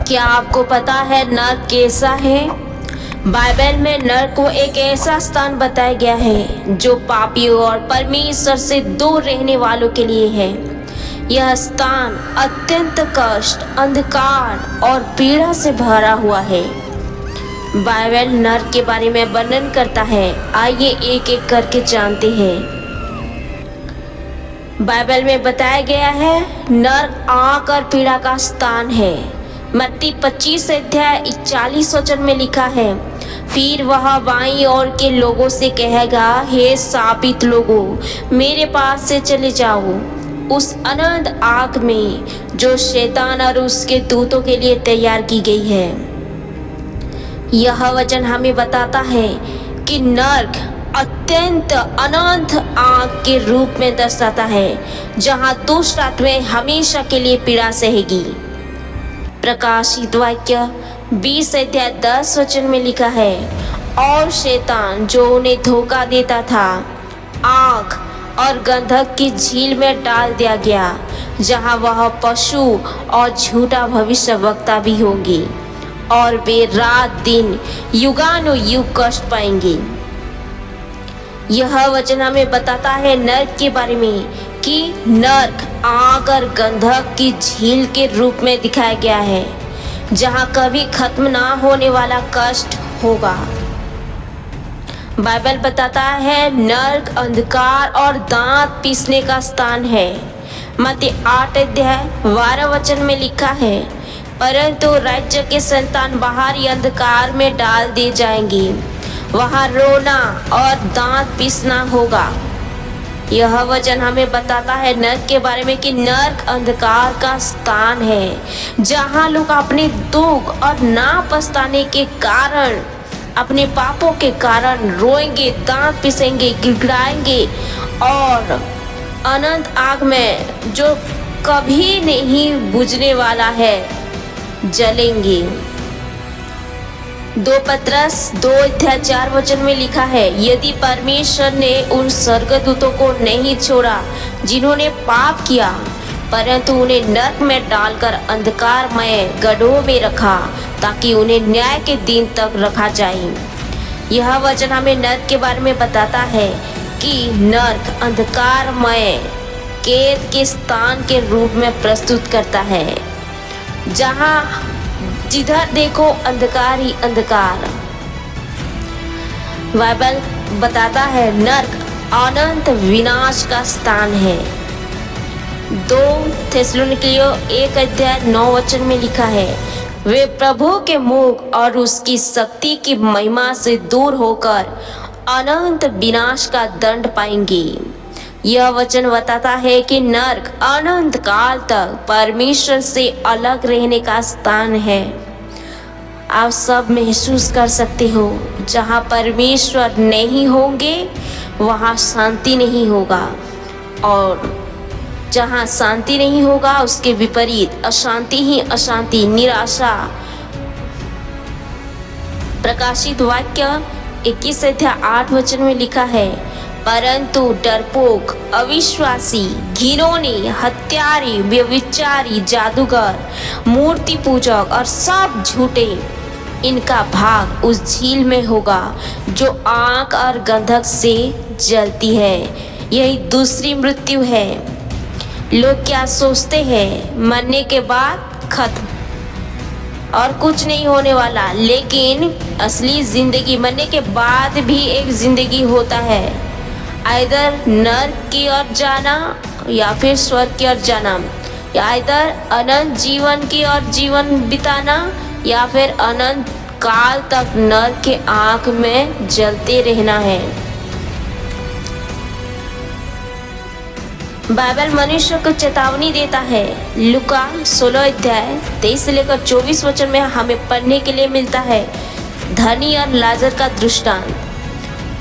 क्या आपको पता है नर्क कैसा है? बाइबल में नर्क को एक ऐसा स्थान बताया गया है जो पापियों और परमेश्वर से दूर रहने वालों के लिए है। यह स्थान अत्यंत कष्ट, अंधकार और पीड़ा से भरा हुआ है। बाइबल नर्क के बारे में वर्णन करता है। आइए एक एक करके जानते हैं। बाइबल में बताया गया है नर्क आग और पीड़ा का स्थान है। मत्ती 25 अध्याय 41 वचन में लिखा है, फिर वह बाईं ओर के लोगों से कहेगा, हे शापित लोगों, मेरे पास से चले जाओ उस अनंत आग में जो शैतान और उसके दूतों के लिए तैयार की गई है। यह वचन हमें बताता है कि नर्क अत्यंत अनंत आग के रूप में दर्शाता है, जहां दुष्ट आत्माएं हमेशा के लिए पीड़ा सहेगी। प्रकाशित वाक्य 20 अध्याय 10 वचन में लिखा है, और शैतान जो उन्हें धोखा देता था आग और गंधक की झील में डाल दिया गया, जहां वह पशु और झूठा भविष्यवक्ता भी होंगे और वे रात दिन युगानुयुग कष्ट पाएंगे। यह वचन हमें बताता है नर्क के बारे में कि नर्क आग और गंधक की झील के रूप में दिखाया गया है, जहां कभी खत्म ना होने वाला कष्ट होगा। बाइबल बताता है नर्क अंधकार और दांत पीसने का स्थान है। मत्ती 8 अध्याय 12 वचन में लिखा है, परंतु राज्य के संतान बाहरी अंधकार में डाल दिए जाएंगे, वहां रोना और दांत पीसना होगा। यह वचन हमें बताता है नर्क के बारे में कि नर्क अंधकार का स्थान है, जहां लोग अपने दुख और ना पछताने के कारण, अपने पापों के कारण रोएंगे, दांत पिसेंगे, गिड़गिड़ाएंगे और अनंत आग में जो कभी नहीं बुझने वाला है जलेंगे। 2 पत्रस 2 अध्याय 4 वचन में लिखा है, यदि परमेश्वर ने उन स्वर्गदूतों को नहीं छोड़ा जिन्होंने पाप किया, परंतु उन्हें नर्क में डालकर अंधकारमय गड्ढों में रखा ताकि उन्हें न्याय के दिन तक रखा जाए। यह वचन हमें नर्क के बारे में बताता है कि नर्क अंधकारमय कैद के स्थान के रूप में प्रस्तुत करता है, जहां जिधर देखो अंधकार ही अंधकार। बाइबल बताता है नर्क अनंत विनाश का स्थान है। 2 थिस्सलुनीकियों 1 अध्याय 9 वचन में लिखा है, वे प्रभु के मुख और उसकी शक्ति की महिमा से दूर होकर अनंत विनाश का दंड पाएंगे। यह वचन बताता है कि नर्क अनंत काल तक परमेश्वर से अलग रहने का स्थान है। आप सब महसूस कर सकते हो, जहाँ परमेश्वर नहीं होंगे वहाँ शांति नहीं होगा, और जहाँ शांति नहीं होगा उसके विपरीत अशांति ही अशांति, निराशा। प्रकाशित वाक्य 21 अध्याय 8 वचन में लिखा है, परंतु डरपोक, अविश्वासी, घिनौने, हत्यारे, व्यभिचारी, जादूगर, मूर्ति पूजक और सब झूठे, इनका भाग उस झील में होगा जो आग और गंधक से जलती है। यही दूसरी मृत्यु है। लोग क्या सोचते हैं, मरने के बाद खत्म और कुछ नहीं होने वाला, लेकिन असली जिंदगी मरने के बाद भी एक जिंदगी होता है, आइदर नर्क की ओर जाना या फिर स्वर्ग की ओर जाना, या आइदर अनंत जीवन की ओर जीवन बिताना या फिर अनंत काल तक नर्क के आग में जलते रहना है। बाइबल मनुष्य को चेतावनी देता है। लूका 16 अध्याय 23 से लेकर 24 वचन में हमें पढ़ने के लिए मिलता है, धनी और लाजर का दृष्टांत।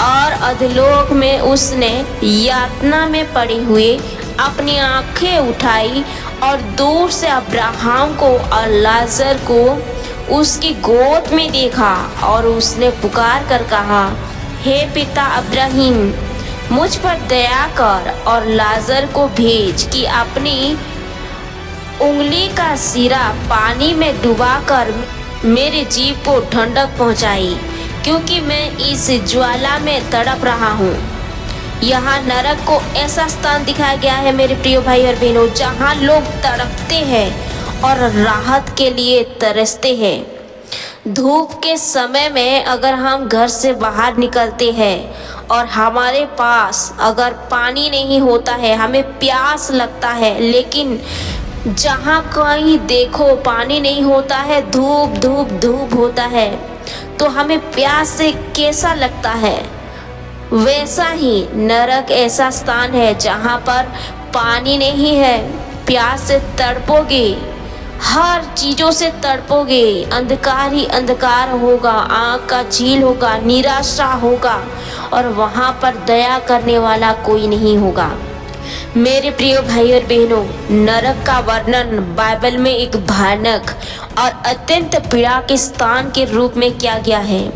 और अधोलोक में उसने यातना में पड़े हुए अपनी आंखें उठाई और दूर से अब्राहम को और लाजर को उसकी गोद में देखा, और उसने पुकार कर कहा, हे पिता अब्राहिम, मुझ पर दया कर और लाजर को भेज कि अपनी उंगली का सिरा पानी में डुबाकर मेरे जीव को ठंडक पहुंचाई, क्योंकि मैं इस ज्वाला में तड़प रहा हूँ। यहाँ नरक को ऐसा स्थान दिखाया गया है मेरे प्रिय भाई और बहनों, जहाँ लोग तड़पते हैं और राहत के लिए तरसते हैं। धूप के समय में अगर हम घर से बाहर निकलते हैं और हमारे पास अगर पानी नहीं होता है, हमें प्यास लगता है, लेकिन जहाँ कहीं देखो पानी नहीं होता है, धूप धूप धूप होता है, तो हमें प्यास से कैसा लगता है। वैसा ही नरक ऐसा स्थान है जहाँ पर पानी नहीं है, प्यास से तड़पोगे, हर चीज़ों से तड़पोगे, अंधकार ही अंधकार होगा, आँख का झील होगा, निराशा होगा और वहाँ पर दया करने वाला कोई नहीं होगा। मेरे प्रिय भाई और बहनों, नरक का वर्णन बाइबल में एक भयानक और अत्यंत पीड़ा के स्थान के रूप में किया गया है,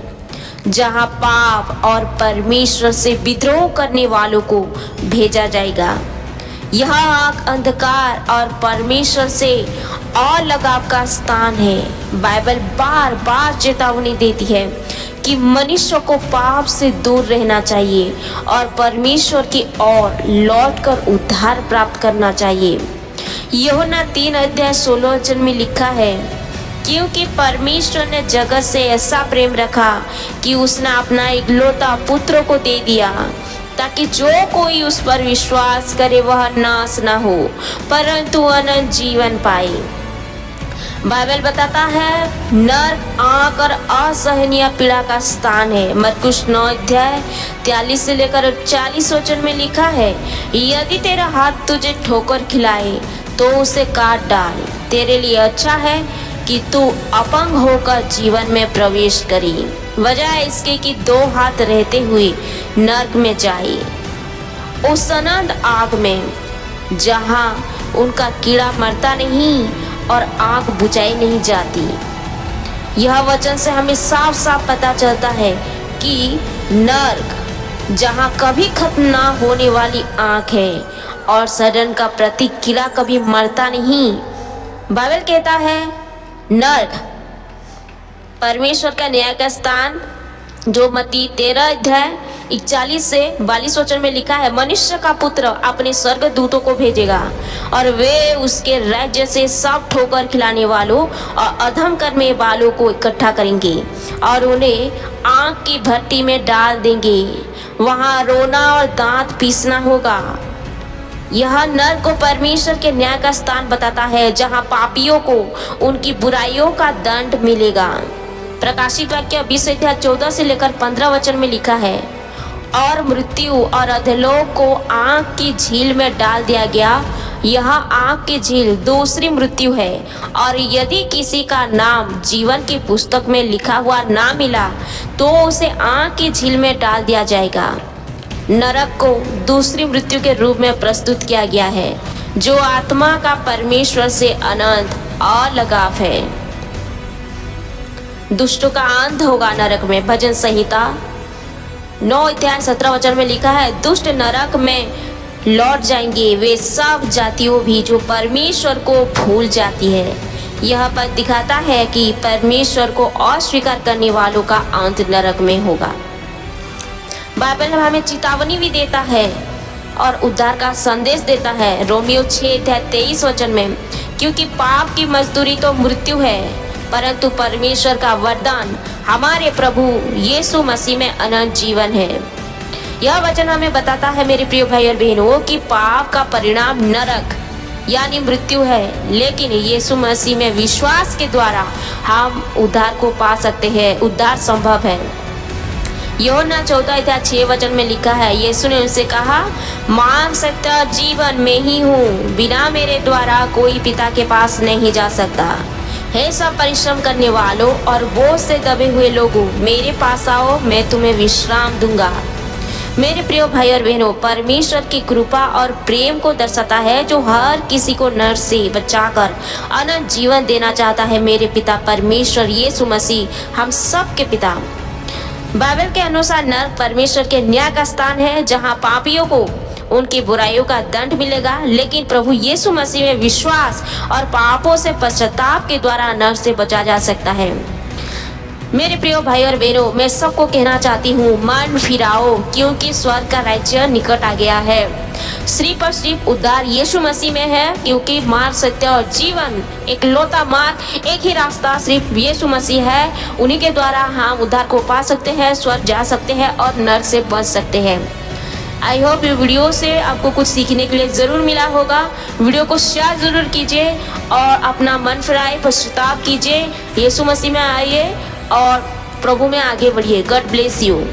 जहाँ पाप और परमेश्वर से विद्रोह करने वालों को भेजा जाएगा। यह आग अंधकार और परमेश्वर से अलगाव का स्थान है। बाइबल बार बार चेतावनी देती है कि मनुष्य को पाप से दूर रहना चाहिए और परमेश्वर की ओर लौटकर उद्धार प्राप्त करना चाहिए। यूहन्ना 3:16 में लिखा है, क्योंकि परमेश्वर ने जगत से ऐसा प्रेम रखा कि उसने अपना इकलौता पुत्र को दे दिया, ताकि जो कोई उस पर विश्वास करे वह नाश न हो परंतु अनंत जीवन पाए। बाइबल बताता है नरक आग और असहनीय पीड़ा का स्थान है। मरकुस 9:43 से लेकर 40 वचन में लिखा है, यदि तेरा हाथ तुझे ठोकर खिलाए तो उसे काट डाल, तेरे लिए अच्छा है कि तू अपंग होकर जीवन में प्रवेश करी, वजह इसके कि 2 हाथ रहते हुए नरक में जाए, उस अनंत आग में जहाँ उनका कीड़ा मरता नहीं और आग बुझाई नहीं जाती। यह वचन से हमें साफ साफ पता चलता है कि नरक जहाँ कभी खत्म ना होने वाली आग है और सड़न का प्रतीक कीड़ा कभी मरता नहीं। बाइबल कहता है नरक परमेश्वर का न्याय का स्थान, जो मत्ती 13:41 से 42 वचन में लिखा है, मनुष्य का पुत्र अपने स्वर्गदूतों को भेजेगा और वे उसके राज्य से सब ठोकर खिलाने वालों और अधम करने वालों को इकट्ठा करेंगे और उन्हें आग की भट्टी में डाल देंगे, वहाँ रोना और दांत पीसना होगा। यह नरक को परमेश्वर के न्याय का स्थान बताता है, जहाँ पापियों को उनकी बुराइयों का दंड मिलेगा। प्रकाशित वाक्य 20:14 से लेकर 15 वचन में लिखा है, और मृत्यु और अधोलोक को आग की झील में डाल दिया गया। यह आग की झील दूसरी मृत्यु है, और यदि किसी का नाम जीवन की पुस्तक में लिखा हुआ ना मिला तो उसे आग की झील में डाल दिया जाएगा। नरक को दूसरी मृत्यु के रूप में प्रस्तुत किया गया है, जो आत्मा का परमेश्वर से अनंत अलगाव है। दुष्टों का अंत होगा नरक में। भजन संहिता 9:17 वचन में लिखा है, दुष्ट नरक में लौट जाएंगे वे सब जातियों भी जो परमेश्वर को भूल जाती है। यह पद दिखाता है कि परमेश्वर को अस्वीकार करने वालों का अंत नरक में होगा। बाइबल हमें चेतावनी भी देता है और उद्धार का संदेश देता है। रोमियो 6:23 वचन में, क्योंकि पाप की मजदूरी तो मृत्यु है, परंतु परमेश्वर का वरदान हमारे प्रभु यीशु मसीह में अनंत जीवन है। यह वचन हमें बताता है मेरे प्रिय भाई और बहनों कि पाप का परिणाम नरक यानी मृत्यु है, लेकिन यीशु मसीह में विश्वास के द्वारा हम उद्धार को पा सकते हैं। उद्धार संभव है। यूहन्ना 14:6 वचन में लिखा है, यीशु ने उनसे कहा, मार्ग सत्य और जीवन में ही हूँ, बिना मेरे द्वारा कोई पिता के पास नहीं जा सकता। हे सब परिश्रम करने वालों और बोझ से दबे हुए लोगों, मेरे पास आओ, मैं तुम्हें विश्राम दूंगा। मेरे प्रिय भाई और बहनों, परमेश्वर की कृपा और प्रेम को दर्शाता है, जो हर किसी को नरक से बचाकर अनंत जीवन देना चाहता है। मेरे पिता परमेश्वर यीशु मसीह हम सब के पिता। बाइबल के अनुसार नरक परमेश्वर के न्याय का स्थान है, जहाँ पापियों को उनकी बुराइयों का दंड मिलेगा, लेकिन प्रभु यीशु मसीह में विश्वास और पापों से पश्चाताप के द्वारा नरक से बचा जा सकता है। मेरे प्रिय भाई और बहनों, मैं सबको कहना चाहती हूँ, मन फिराओ, क्योंकि स्वर्ग का राज्य निकट आ गया है। सिर्फ और सिर्फ उद्धार यीशु मसीह में है, क्योंकि मार्ग, सत्य और जीवन, एक लौता मार्ग, एक ही रास्ता सिर्फ यीशु मसीह है। उन्हीं के द्वारा हम उद्धार को पा सकते हैं, स्वर्ग जा सकते हैं और नरक से बच सकते हैं। आई होप ये वीडियो से आपको कुछ सीखने के लिए ज़रूर मिला होगा। वीडियो को शेयर ज़रूर कीजिए और अपना मन फिराए, पश्चाताप कीजिए, यीशु मसीह में आइए और प्रभु में आगे बढ़िए। God bless you.